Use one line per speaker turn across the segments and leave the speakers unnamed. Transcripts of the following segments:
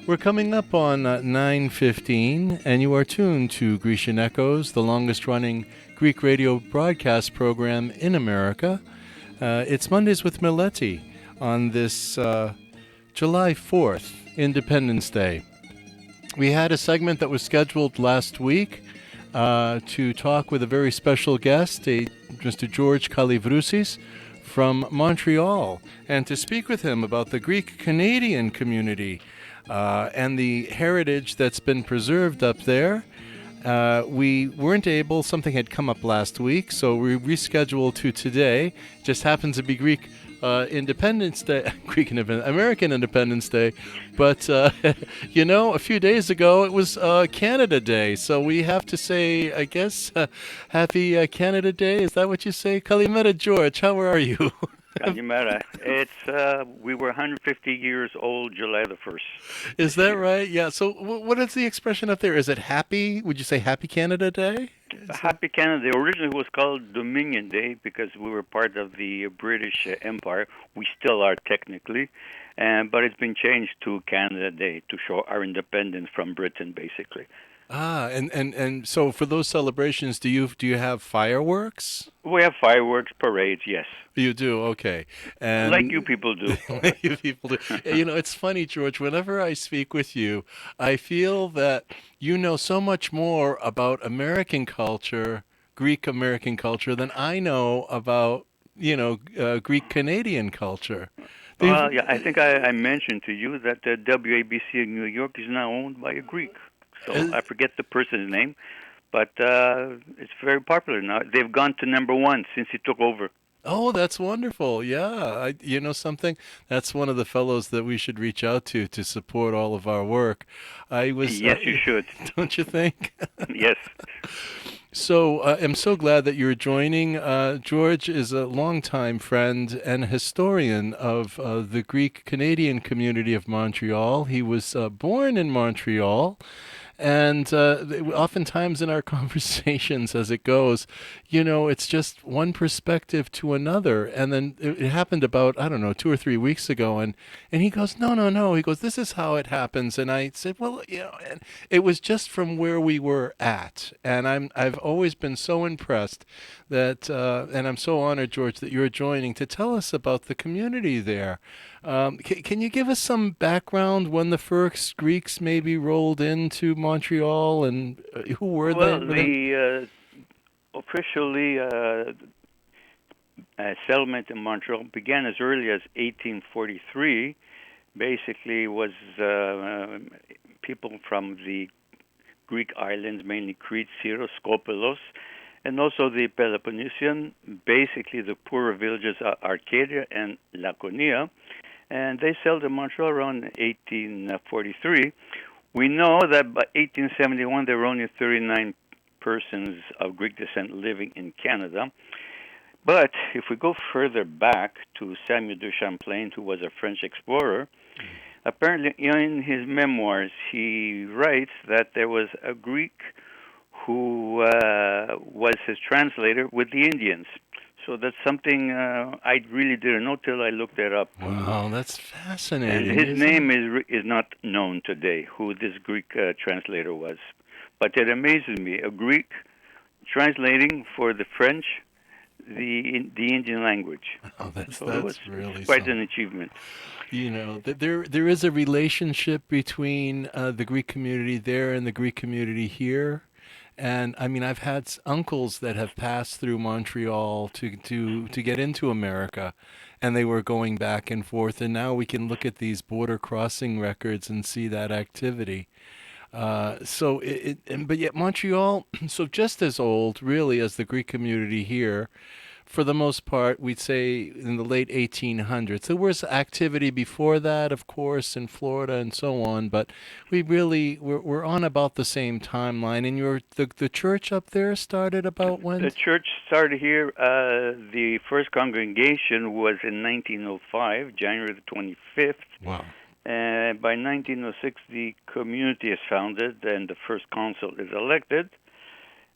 We're coming up on 9:15, and you are tuned to Grecian Echoes, the longest-running Greek radio broadcast program in America. It's Mondays with Meleti on this July 4th, Independence Day. We had a segment that was scheduled last week to talk with a very special guest, Mr. George Kalivrousis from Montreal, and to speak with him about the Greek-Canadian community and the heritage that's been preserved up there. We weren't able, something had come up last week, so we rescheduled to today. Just happens to be Greek Independence Day, American Independence Day, but a few days ago it was Canada Day, so we have to say, I guess, Happy Canada Day. Is that what you say? Kalimera, George, how are you?
Kalimera. We were 150 years old July the 1st
Is
this
that
year.
right? Yeah. So, what is the expression up there? Is it happy? Would you say Happy Canada Day?
Happy Canada Day. Originally it was called Dominion Day because we were part of the British Empire. We still are technically, but it's been changed to Canada Day to show our independence from Britain, basically.
And so for those celebrations, do you have fireworks?
We have fireworks, parades, yes,
You do, okay.
like you
And
people do.
you people do. It's funny, George. Whenever I speak with you, I feel that you know so much more about American culture, Greek American culture, than I know about Greek Canadian culture.
Well,
They've,
yeah, I think I mentioned to you that the WABC in New York is now owned by a Greek. So
uh,
I forget the person's name, but it's very popular now. They've gone to number one since he took over.
Oh, that's wonderful. Yeah. You know something? That's one of the fellows that we should reach out to support all of our work. I was,
Yes, you should.
don't you think?
Yes.
So I'm so glad that you're joining. George is a longtime friend and historian of the Greek Canadian community of Montreal. He was born in Montreal. And oftentimes in our conversations, as it goes, it's just one perspective to another. And then it happened about, I don't know, 2 or 3 weeks ago. And he goes, no, no, no. He goes, this is how it happens. And I said, well, and it was just from where we were at. And I've always been so impressed that, and I'm so honored, George, that you're joining to tell us about the community there. Can you give us some background when the first Greeks maybe rolled into Montreal and who were they?
Well, the officially settlement in Montreal began as early as 1843. Basically, was people from the Greek islands, mainly Crete, Syros, Skopelos, and also the Peloponnesian, basically the poorer villages are Arcadia and Laconia, and they settled in Montreal around 1843. We know that by 1871 there were only 39 persons of Greek descent living in Canada. But if we go further back to Samuel de Champlain, who was a French explorer, apparently in his memoirs he writes that there was a Greek who was his translator with the Indians. So that's something I really didn't know till I looked it up.
Wow, that's
And
fascinating,
his
isn't it?
name is not known today, who this Greek translator was. But it amazes me, a Greek translating for the French the Indian language.
Oh, that's
So
that's
it's
really
quite an
something.
achievement.
There is a relationship between the Greek community there and the Greek community here. And I mean, I've had uncles that have passed through Montreal to get into America, and they were going back and forth. And now we can look at these border crossing records and see that activity. But yet Montreal, so just as old, really, as the Greek community here, for the most part, we'd say in the late 1800s. There was activity before that, of course, in Florida and so on, but we're on about the same timeline. And the church up there started about when?
The church started here. The first congregation was in 1905, January the 25th.
Wow.
And by 1906, the community is founded and the first council is elected.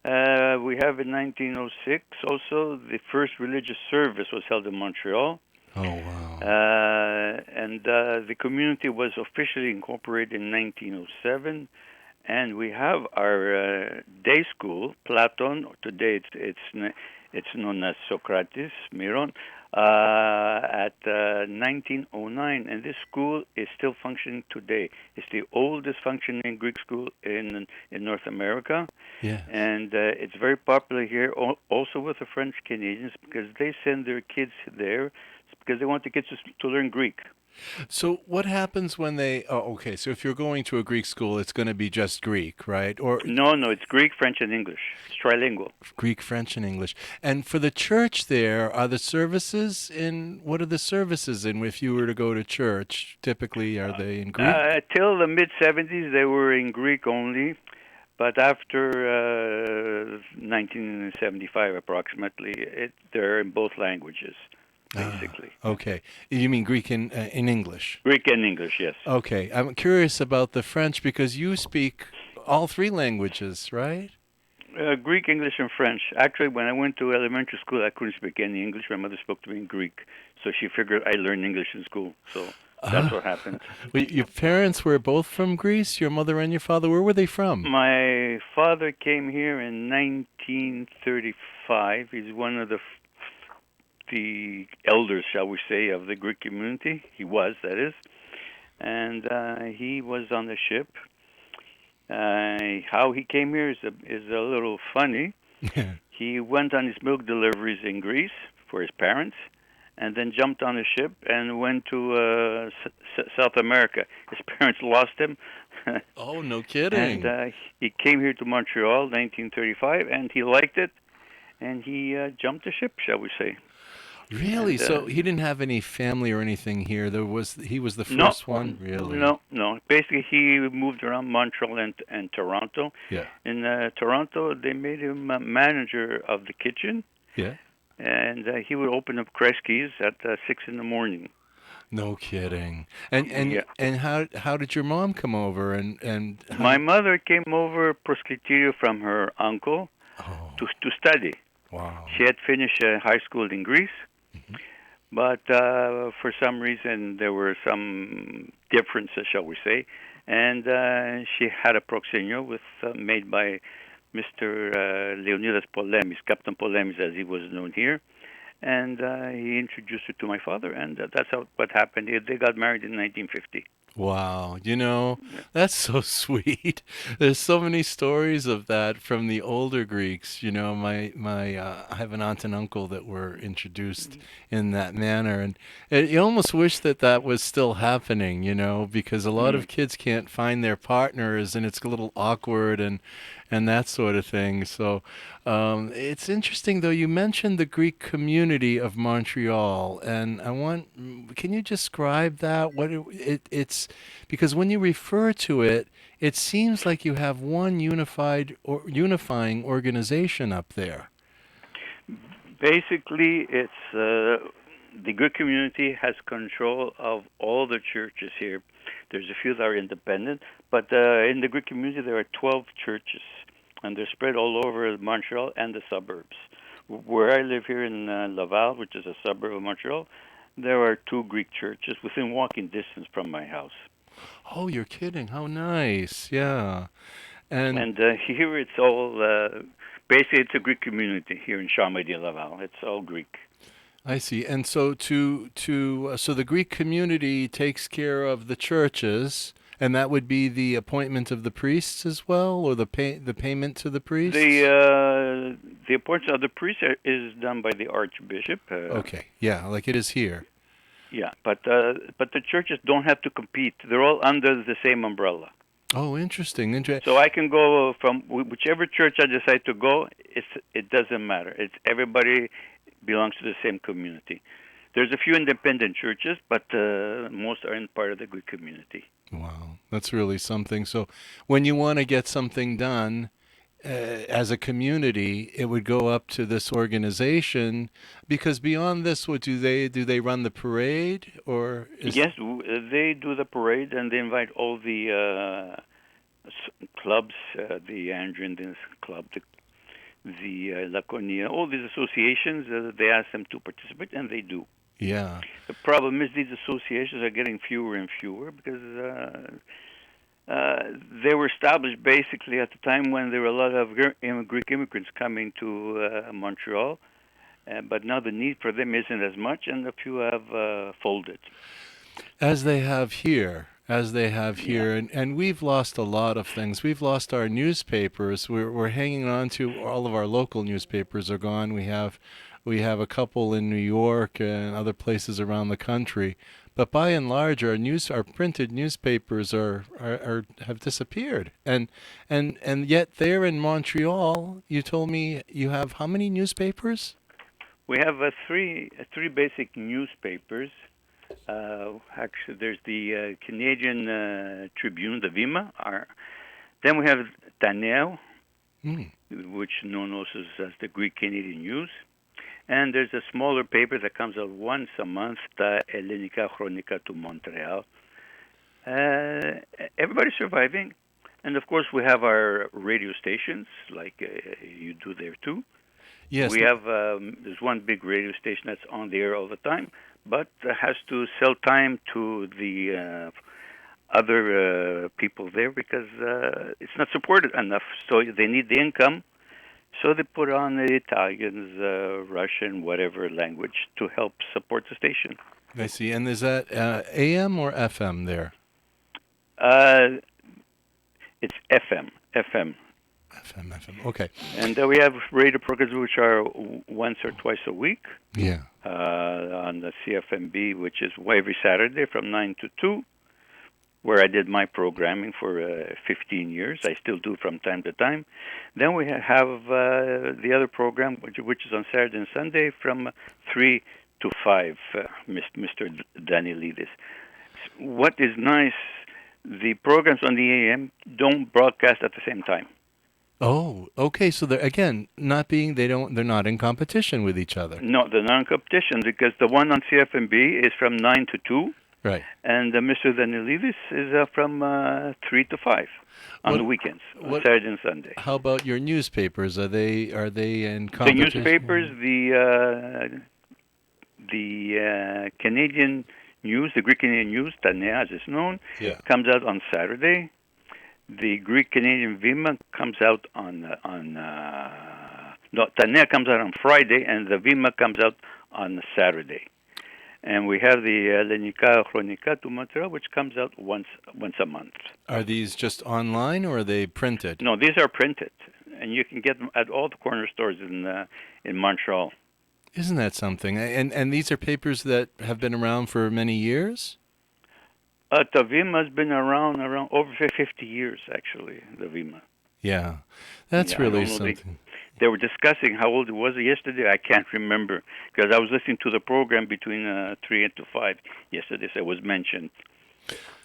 We have in 1906 also the first religious service was held in Montreal.
Oh, wow.
And the community was officially incorporated in 1907. And we have our day school, Platon. Today it's known as Socrates, Miron, at 1909. And this school is still functioning today. It's the oldest functioning Greek school in North America.
Yes.
And it's very popular here, also with the French Canadians, because they send their kids there because they want the kids to learn Greek.
So what happens when they? Oh, okay. So if you're going to a Greek school, it's going to be just Greek, right? Or
No, it's Greek, French, and English. It's trilingual.
Greek, French, and English. And for the church, there are the services in. What are the services in? If you were to go to church, typically are they in Greek?
Till the mid '70s, they were in Greek only. But after 1975, approximately, they're in both languages, basically.
Okay. You mean Greek in English?
Greek and English, yes.
Okay. I'm curious about the French because you speak all three languages, right?
Greek, English, and French. Actually, when I went to elementary school, I couldn't speak any English. My mother spoke to me in Greek, so she figured I learned English in school. So that's what happened.
Your parents were both from Greece, your mother and your father. Where were they from?
My father came here in 1935. He's one of the elders, shall we say, of the Greek community. He was, that is. And he was on the ship. How he came here is a little funny. He went on his milk deliveries in Greece for his parents, and then jumped on a ship and went to South America. His parents lost him.
Oh, no kidding.
And he came here to Montreal, 1935, and he liked it, and he jumped the ship, shall we say.
Really?
And,
so he didn't have any family or anything here. He was the first one, really.
No. Basically, he moved around Montreal and Toronto.
Yeah.
In Toronto, they made him manager of the kitchen.
Yeah.
And he would open up Kreski's at 6 in the morning.
No kidding. And
Yeah.
and how did your mom come over and
My mother came over proskyteria from her uncle to study.
Wow.
She had finished high school in Greece. But for some reason, there were some differences, shall we say, and she had a proxenio made by Mr. Leonidas Polemis, Captain Polemis, as he was known here, and he introduced her to my father, and that's what happened. They got married in 1950.
Wow, that's so sweet. There's so many stories of that from the older Greeks. I have an aunt and uncle that were introduced in that manner, and you almost wish that was still happening, because a lot of kids can't find their partners, and it's a little awkward and that sort of thing. So it's interesting, though. You mentioned the Greek community of Montreal, and can you describe that? What it's because when you refer to it, it seems like you have one unifying organization up there.
Basically, it's the Greek community has control of all the churches here. There's a few that are independent, but in the Greek community there are 12 churches, and they're spread all over Montreal and the suburbs. Where I live here in Laval, which is a suburb of Montreal, there are 2 Greek churches within walking distance from my house.
Oh, you're kidding. How nice. Yeah.
And here it's all, basically it's a Greek community here in Charmedy-Laval. It's all Greek.
I see. And so so the Greek community takes care of the churches, and that would be the appointment of the priests as well, or the payment to the priests?
The appointment of the priest is done by the archbishop.
Okay. Yeah, like it is here.
Yeah, but the churches don't have to compete. They're all under the same umbrella.
Oh, interesting.
So I can go from whichever church I decide to go. It doesn't matter. It's everybody belongs to the same community. There's a few independent churches, but most are in part of the Greek community.
Wow, that's really something. So when you want to get something done as a community, it would go up to this organization, because beyond this, what do they run the parade, or
Yes, they do the parade, and they invite all the clubs, the Andrian Club, the Laconia, all these associations. They ask them to participate, and they do.
Yeah.
The problem is these associations are getting fewer and fewer because they were established basically at the time when there were a lot of Greek immigrants coming to Montreal, but now the need for them isn't as much, and a few have folded.
As they have here. As they have
Yeah.
here. And we've lost a lot of things. We've lost our newspapers. We're hanging on to all of our local newspapers are gone. We have a couple in New York and other places around the country. But by and large, our printed newspapers are have disappeared. And yet there in Montreal, you told me you have how many newspapers?
We have three basic newspapers. Actually, there's the Canadian Tribune, the Vima. Then we have Taneo,
Mm.
which known also as the Greek Canadian News. And there's a smaller paper that comes out once a month, the Ellenika Chronika to Montreal. Everybody's surviving. And of course, we have our radio stations, like you do there too.
Yes.
We have there's one big radio station that's on the air all the time, but has to sell time to the other people there because it's not supported enough. So they need the income. So they put on the Italians, Russian, whatever language to help support the station.
I see. And is that AM or FM there?
It's FM. FM.
FM. Okay.
And we have radio programs which are once or twice a week.
Yeah.
On the CFMB, which is every Saturday from 9 to 2, where I did my programming for 15 years. I still do from time to time. Then we have the other program, which is on Saturday and Sunday from 3 to 5, Mr. Danielidis. What is nice, the programs on the AM don't broadcast at the same time.
Oh, okay. So they're again they're not in competition with each other.
No, they're not in competition because the one on CFMB is from 9 to 2.
Right.
And Mr. Danielidis is from 3 to 5 on the weekends, on Saturday and Sunday.
How about your newspapers? Are they in competition?
The newspapers, the Canadian News, the Greek Canadian News, Tanea as it's known, comes out on Saturday. The Greek Canadian Vima comes out Tanea comes out on Friday, and the Vima comes out on Saturday. And we have the Ellenika Chronika to Montreal, which comes out once a month.
Are these just online or are they printed?
No, these are printed, and you can get them at all the corner stores in Montreal.
Isn't that something? And these are papers that have been around for many years?
The Vima has been around over 50 years, actually, the Vima.
Yeah, that's really something.
They were discussing how old it was yesterday. I can't remember because I was listening to the program between 3 and 5 yesterday, so it was mentioned.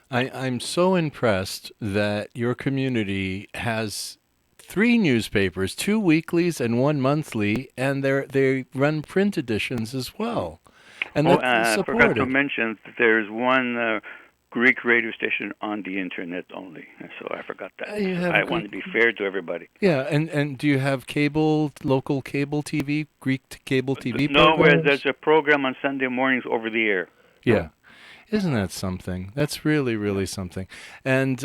I'm so impressed that your community has 3 newspapers, 2 weeklies and 1 monthly, and they run print editions as well. And
I forgot to mention that there's one Greek radio station on the internet only, so I forgot that. I want to be fair to everybody.
Yeah, and do you have local cable TV, Greek cable TV
programs?
No,
there's a program on Sunday mornings over the air.
Yeah. Isn't that something? That's really, really something. And,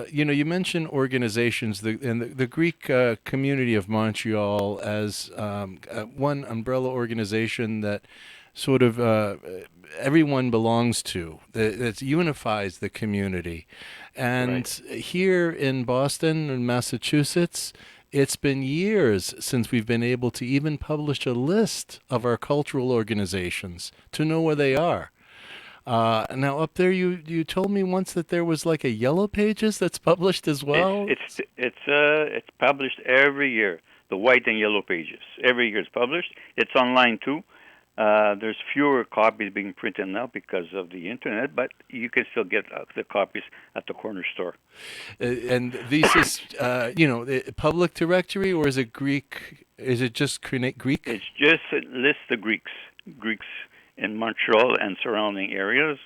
you mentioned organizations, the Greek community of Montreal as one umbrella organization that sort of everyone belongs to, that unifies the community. And here in Boston and Massachusetts, it's been years since we've been able to even publish a list of our cultural organizations to know where they are. Now up there, you told me once that there was like a Yellow Pages that's published as well.
It's published every year. The White and Yellow Pages every year it's published. It's online too. There's fewer copies being printed now because of the internet, but you can still get the copies at the corner store.
And this is, public directory, or is it Greek? Is it just Greek?
It's just lists the Greeks in Montreal and surrounding areas,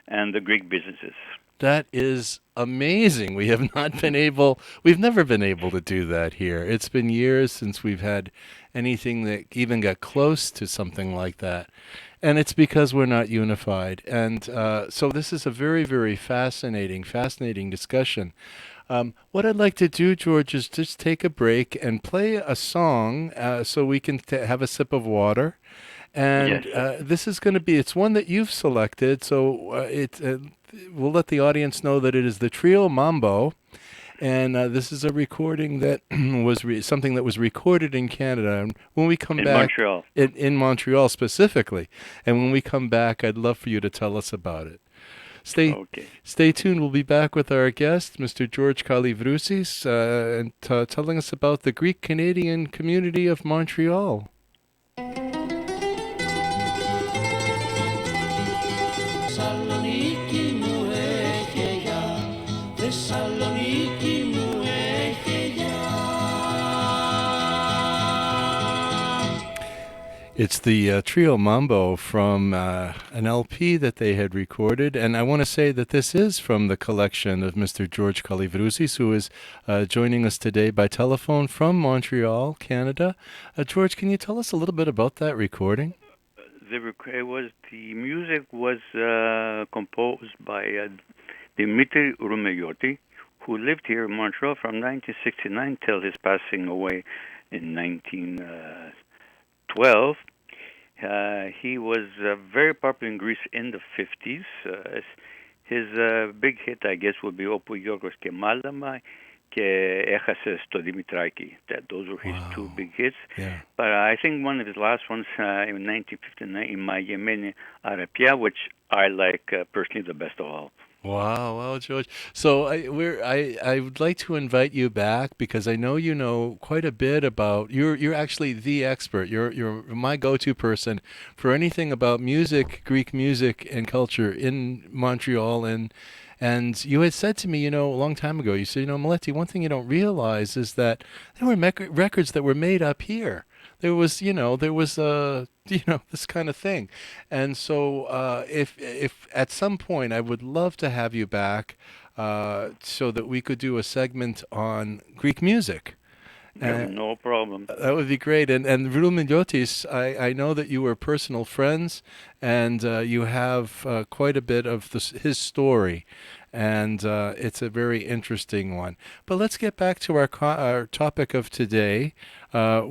and the Greek businesses.
That is amazing. We've never been able to do that here. It's been years since we've had anything that even got close to something like that. And it's because we're not unified. And so this is a very, very fascinating discussion. What I'd like to do, George, is just take a break and play a song so we can have a sip of water.
Yes.
And this is going to be, it's one that you've selected. So we'll let the audience know that it is the Trio Mambo. And this is a recording that was something that was recorded in Canada. And when we come
In
back,
Montreal.
in Montreal specifically, and when we come back, I'd love for you to tell us about it. Stay,
Okay.
stay tuned. We'll be back with our guest, Mr. George Kalivrousis, and telling us about the Greek Canadian community of Montreal. It's the Trio Mambo from an LP that they had recorded, and I want to say that this is from the collection of Mr. George Kalivrousis, who is joining us today by telephone from Montreal, Canada. George, can you tell us a little bit about that recording?
The music was composed by Dimitri Rumeyoti, who lived here in Montreal from 1969 till his passing away in 1912. He was very popular in Greece in the 50s. His big hit, I guess, would be Όπου Γιώργος και Μάλαμα και Έχασε στο Δημητράκη. Those were his two big hits.
Yeah.
But I think one of his last ones in 1959, in Mayemeni Arapia, which I like personally the best of all.
Wow, George. So I would like to invite you back because I know you know quite a bit about. You're actually the expert. You're my go-to person for anything about music, Greek music and culture in Montreal. And you had said to me, a long time ago. You said, Meleti, one thing you don't realize is that there were records that were made up here. There was this kind of thing. And so if at some point I would love to have you back so that we could do a segment on Greek music.
No problem.
That would be great. And Meletios, I know that you were personal friends, and you have quite a bit of his story, and it's a very interesting one. But let's get back to our topic of today,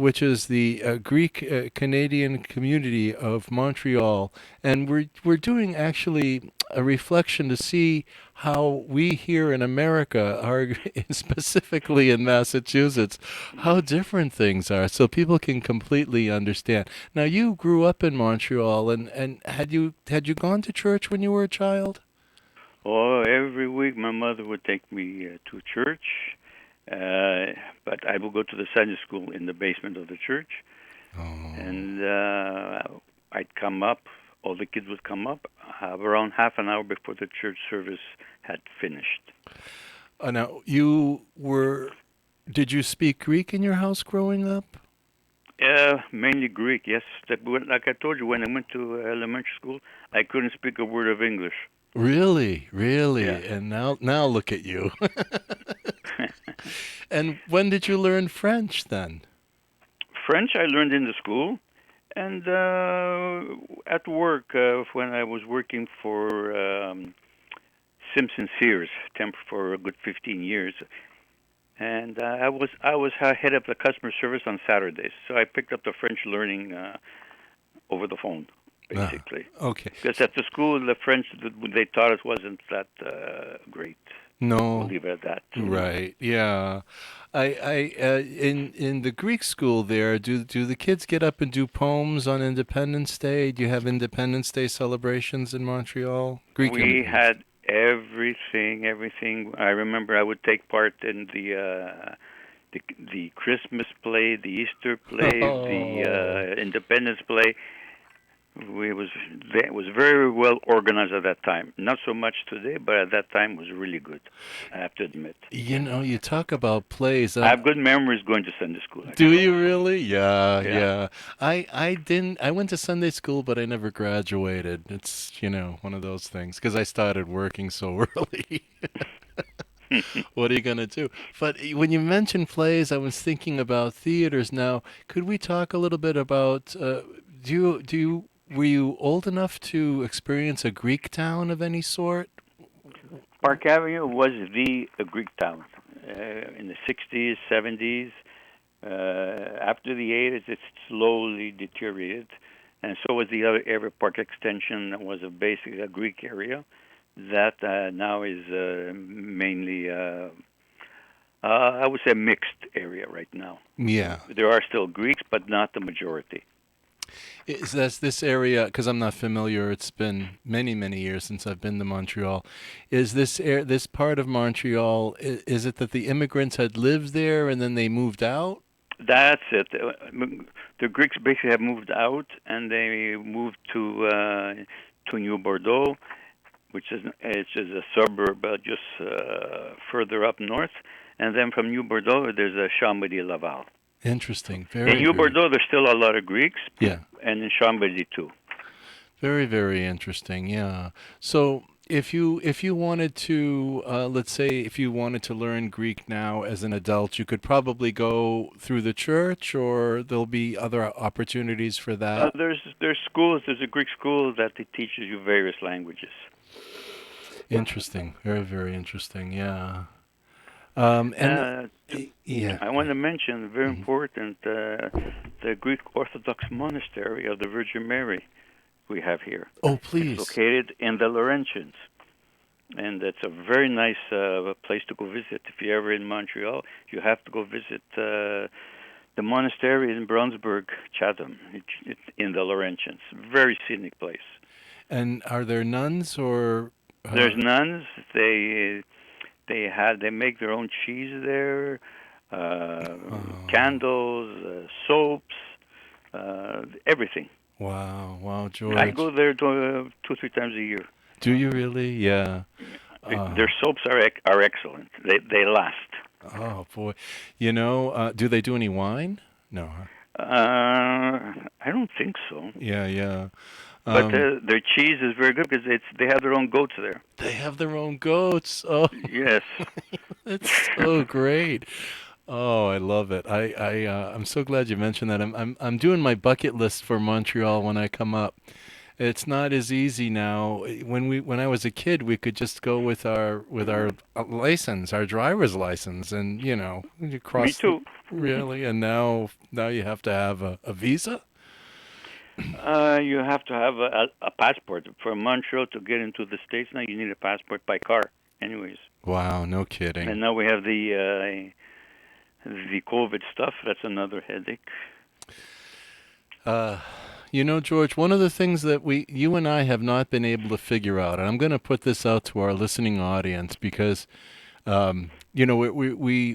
which is the Greek Canadian community of Montreal, and we're doing actually a reflection to see how we here in America are, specifically in Massachusetts, how different things are, so people can completely understand. Now, you grew up in Montreal, and had you gone to church when you were a child?
Oh, every week my mother would take me to church, but I would go to the Sunday school in the basement of the church, and I'd come up. All the kids would come up around half an hour before the church service had finished.
Now, did you speak Greek in your house growing up?
Mainly Greek, yes. Like I told you, when I went to elementary school, I couldn't speak a word of English.
Really?
Yeah.
And now look at you. And when did you learn French then?
French I learned in the school, and at work when I was working for Simpson Sears, temp for a good 15 years. And I was head of the customer service on Saturdays, so I picked up the French learning over the phone, basically.
Okay.
Because at the school, the French they taught us wasn't that great.
No.
We'll leave it at that.
Right. Yeah. In the Greek school there, do the kids get up and do poems on Independence Day? Do you have Independence Day celebrations in Montreal?
We had everything. I remember I would take part in the Christmas play, the Easter play, the Independence play. It was very well organized at that time. Not so much today, but at that time was really good, I have to admit.
You talk about plays.
I have good memories going to Sunday school.
Actually. Do you really? Yeah. I didn't. I went to Sunday school, but I never graduated. It's one of those things because I started working so early. What are you gonna do? But when you mentioned plays, I was thinking about theaters. Now, could we talk a little bit about? were you old enough to experience a Greek town of any sort?
Park Avenue was the Greek town in the 60s, 70s. After the 80s, it slowly deteriorated, and so was the other area. Park Extension that was basically a Greek area that now is mainly, I would say, a mixed area right now.
Yeah.
There are still Greeks, but not the majority.
Is this area, because I'm not familiar, it's been many, many years since I've been to Montreal. Is this part of Montreal, is it that the immigrants had lived there and then they moved out?
That's it. The Greeks basically have moved out, and they moved to New Bordeaux, which is a suburb just further up north. And then from New Bordeaux, there's a Chambéry-Laval.
Interesting.
In New Bordeaux, there's still a lot of Greeks.
Yeah.
And in Chambéry too.
Very, very interesting. Yeah. So if you wanted to, let's say, if you wanted to learn Greek now as an adult, you could probably go through the church, or there'll be other opportunities for that.
There's schools. There's a Greek school that teaches you various languages.
Interesting. Very, very interesting. Yeah. Yeah.
I want to mention, very important, the Greek Orthodox monastery of the Virgin Mary we have here.
Oh, please.
It's located in the Laurentians, and it's a very nice place to go visit. If you're ever in Montreal, you have to go visit the monastery in Brunsburg, Chatham. It's in the Laurentians. Very scenic place.
And are there nuns or?
There's nuns. They make their own cheese there, candles, soaps, everything.
Wow, George.
I go there 2-3 times a year.
Do you really? Yeah.
Their soaps are excellent. They last.
Oh boy, do they do any wine? No.
I don't think so.
Yeah.
But their cheese is very good because they have their own goats there.
They have their own goats. Oh,
yes.
It's so great. Oh, I love it. I'm so glad you mentioned that. I'm doing my bucket list for Montreal when I come up. It's not as easy now. When I was a kid, we could just go with our license, our driver's license, and you cross.
Me too.
Really, and now you have to have a visa.
You have to have a passport. For Montreal to get into the States now, you need a passport by car. Anyways.
Wow, no kidding.
And now we have the COVID stuff. That's another headache.
George, one of the things that you and I have not been able to figure out, and I'm going to put this out to our listening audience because, we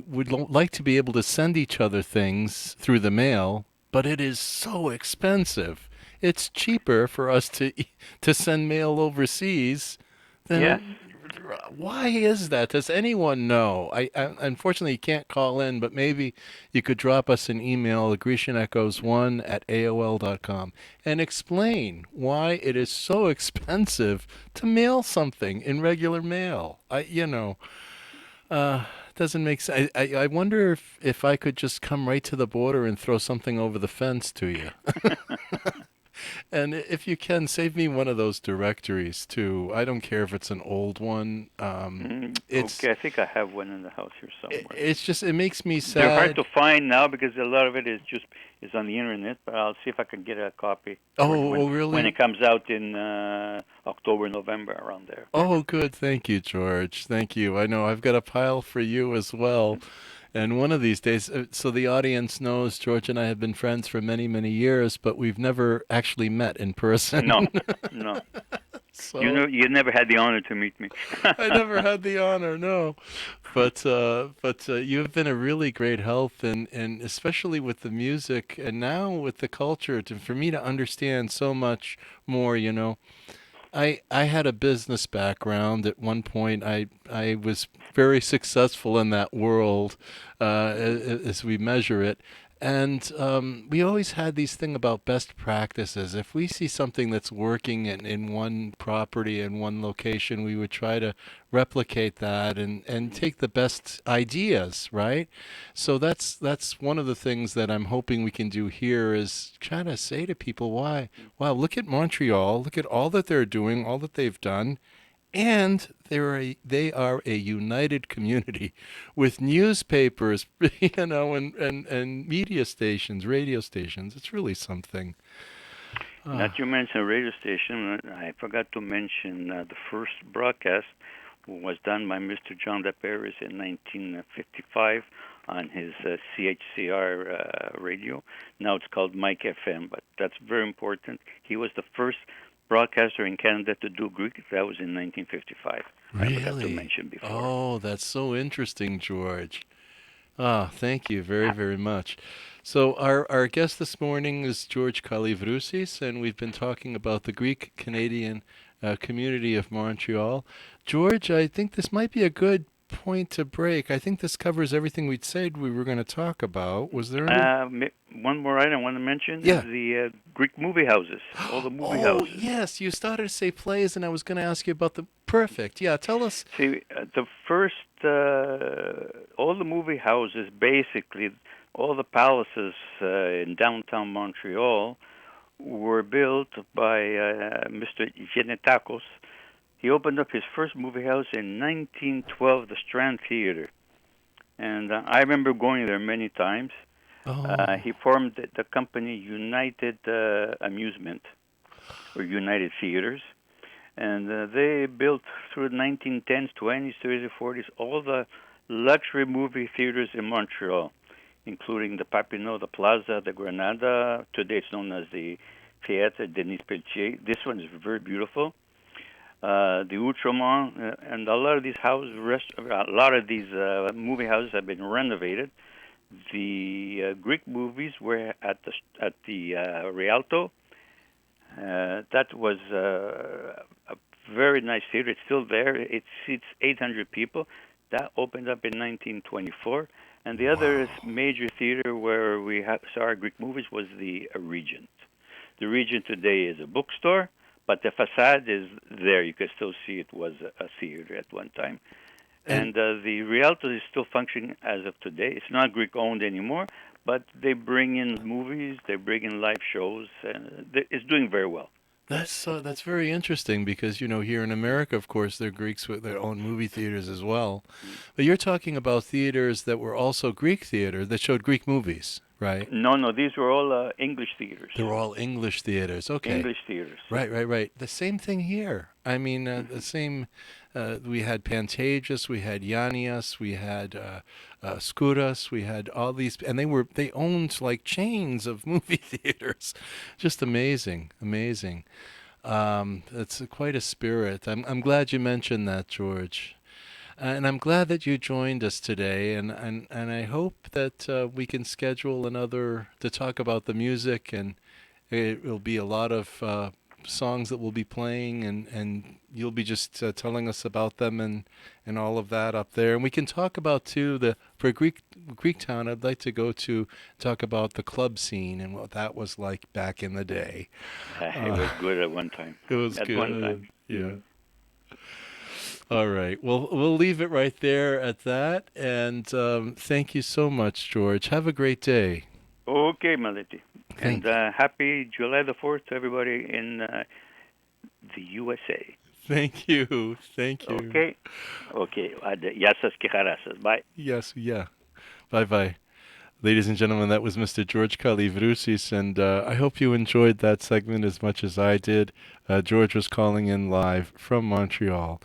would like to be able to send each other things through the mail, but it is so expensive. It's cheaper for us to send mail overseas than.
Yes.
Why is that? Does anyone know? I unfortunately you can't call in, but maybe you could drop us an email, grecianechoes1@aol.com, and explain why it is so expensive to mail something in regular mail. Doesn't make sense. I wonder if I could just come right to the border and throw something over the fence to you. And if you can, save me one of those directories, too. I don't care if it's an old one.
Okay, I think I have one in the house here somewhere.
It makes me sad.
They're hard to find now because a lot of it is on the internet, but I'll see if I can get a copy.
Really?
When it comes out in October, November, around there.
Oh, good. Thank you, George. Thank you. I know I've got a pile for you as well. And one of these days, so the audience knows, George and I have been friends for many, many years, but we've never actually met in person.
No.
So,
you never had the honor to meet me.
I never had the honor, no. But you've been a really great help, and especially with the music, and now with the culture, for me to understand so much more, I had a business background. At one point, I was very successful in that world as we measure it. And we always had these thing about best practices. If we see something that's working in one property in one location, we would try to replicate that and take the best ideas, right? So that's one of the things that I'm hoping we can do here is try to say to people, why, wow, look at Montreal, look at all that they're doing, all that they've done, and they are a united community with newspapers, and media stations, radio stations. It's really something.
Not
Ah,
you mentioned radio station. I forgot to mention the first broadcast was done by Mr. John DeParis in 1955 on his CHCR radio. Now it's called Mike FM, but that's very important. He was the first broadcaster in Canada to do Greek. That was in 1955. I forgot to
really?
mention before.
Oh, that's so interesting, George. Ah, thank you very, very much. So our guest this morning is George Kalivrousis, and we've been talking about the Greek Canadian community of Montreal. George, I think this might be a good point to break. I think this covers everything we'd said we were going to talk about. Was there any?
One more item I want to mention is
Yeah.
the Greek movie houses, all the movie
Oh,
houses.
yes, you started to say plays, and I was going to ask you about the perfect. Yeah, tell us.
See, the first, all the movie houses, basically, all the palaces in downtown Montreal were built by Mr. Genetakos. He opened up his first movie house in 1912, the Strand Theater. And I remember going there many times.
Oh,
He formed the company United Amusement, or United Theaters. And they built through the 1910s, 20s, 30s, 40s all the luxury movie theaters in Montreal, including the Papineau, the Plaza, the Granada. Today it's known as the Théâtre Denis Pelletier. This one is very beautiful. The Outremont, and a lot of these a lot of these movie houses have been renovated. The Greek movies were at the Rialto. That was a very nice theater. It's still there. It seats 800 people. That opened up in 1924. And the other
wow.
major theater where we saw our Greek movies was the Regent. The Regent today is a bookstore, but the facade is there. You can still see it was a theater at one time.
And
And the Rialto is still functioning as of today. It's not Greek owned anymore, but they bring in movies, they bring in live shows, and it's doing very well.
that's very interesting because here in America, of course, there are Greeks with their own movie theaters as well. But you're talking about theaters that were also Greek theater that showed Greek movies, right?
No, no, these were all English theaters.
They're all English theaters. Okay.
English theaters.
Right, right, right. The same thing here. I mean, the
Hmm.
same. We had Pantages, we had Yannias, we had Skouras, we had all these, and they owned like chains of movie theaters. Just amazing, amazing. It's quite a spirit. I'm glad you mentioned that, George. And I'm glad that you joined us today, and I hope that we can schedule another to talk about the music, and it will be a lot of songs that we'll be playing, and you'll be just telling us about them and all of that up there. And we can talk about too the for Greek Town. I'd like to go to talk about the club scene and what that was like back in the day.
It
Uh,
was good at one time.
it was
At one
good.
time.
Yeah. All right. Well, we'll leave it right there at that. And thank you so much, George. Have a great day.
Okay, Meleti. And
Thank you.
happy July the 4th to everybody in the USA.
Thank you. Thank you.
Okay? Okay. Γεια σας και χαρά σας. Bye.
Yes. Yeah. Bye bye. Ladies and gentlemen, that was Mr. George Kalivrousis, and I hope you enjoyed that segment as much as I did. George was calling in live from Montreal.